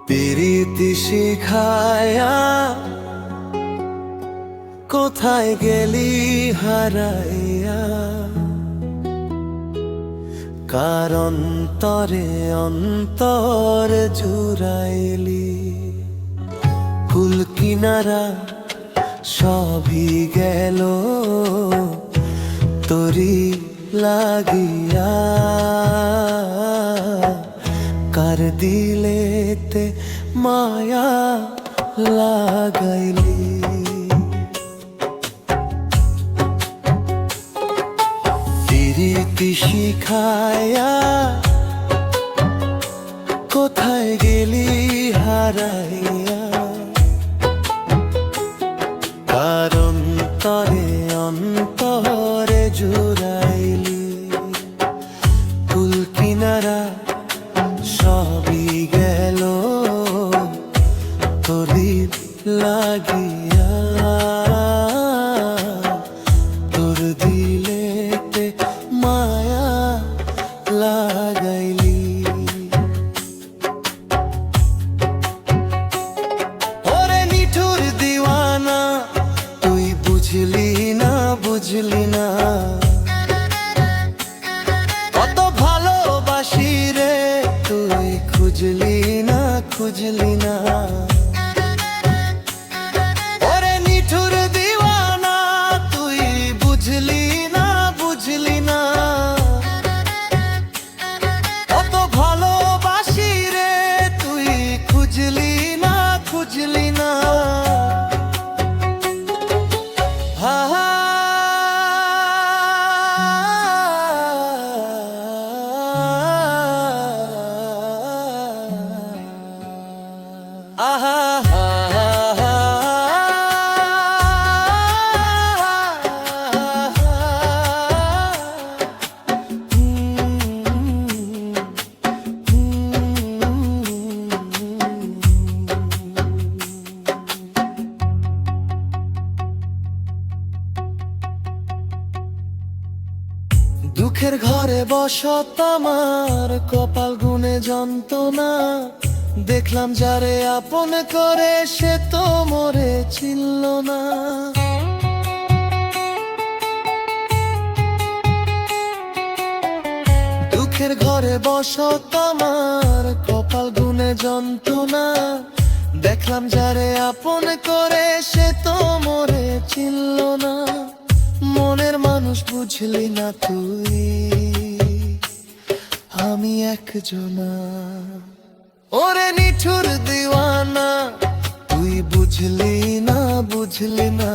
প্রীতি শিখায়া কোথায় গেলি হারাইয়া, কারণ তরে অন্তর জুড়াইলি। ফুল কিনারা সবই গেল তোরি লাগিয়া, কার দিলেতে মায়া লাগাইলি। প্রীতি শিখায়া কোথায় গেলি হারাইয়া, কারণ তরে অন্তরে জুড়াইলি। ফুল কিনারা সবই গেল তোরি লাগিয়া, তোর দিলেতে মায়া লাগাইলি। ওরে নিঠুর দিওয়ানা, তুই বুঝলি না বুঝলি না, কত ভালোবাসি রে তুই খুঁজলি না খুঁজলি না। ওরে নিঠুর দিওয়ানা, তুই বুঝলি না বুঝলি না, কত ভালোবাসি রে তুই খুঁজলি না খুঁজলি না। দুঃখের ঘরে বসত আমার, কপাল গুনে যন্ত্রণা। দেখলাম যারে আপন করে সে তো মরে চিনল না। দুঃখের ঘরে বসত আমার, কপাল গুনে যন্ত্রণা। দেখলাম যারে আপন করে সে তো মরে চিনল না। মনের মানুষ বুঝলি না তুই, আমি একজনা। ওরে নিঠুর দিওয়ানা, তুই বুঝলি না বুঝলি না,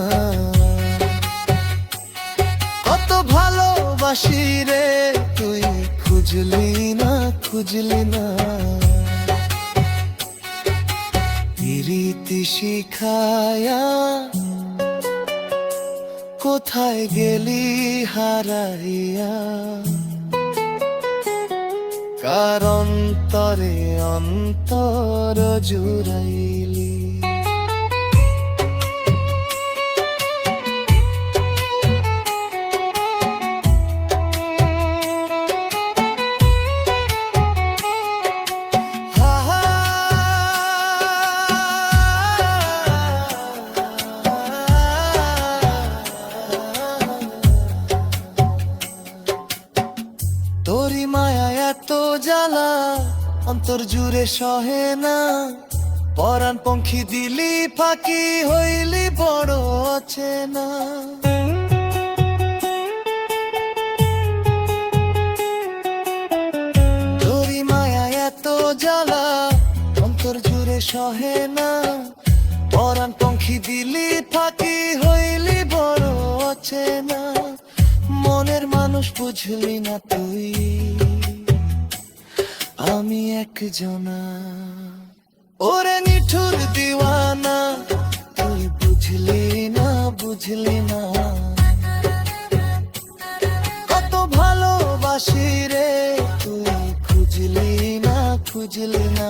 কত ভালোবাসি রে তুই খুঁজলি না খুঁজলি না। প্রীতি শিখায়া কোথায় গেলি হারাইয়া, কারণ তরে অন্তর জুড়াইলি। তোরি মায়া এত জ্বালা অন্তর জুড়ে সহে না, পরাণ পঙ্খী দিলি ফাঁকি হইলি বড় অচেনা। তোরি মায়া এত জ্বালা অন্তর জুড়ে সহে না, পরাণ পঙ্খী দিলি ফাঁকি হইলি বড় অচেনা। মনের মানুষ বুঝলি না তুই, আমি একজনা। ওরে নিঠুর দিওয়ানা, তুই বুঝলি না বুঝলি না, কত ভালোবাসি রে তুই খুঁজলি না খুঁজলি না।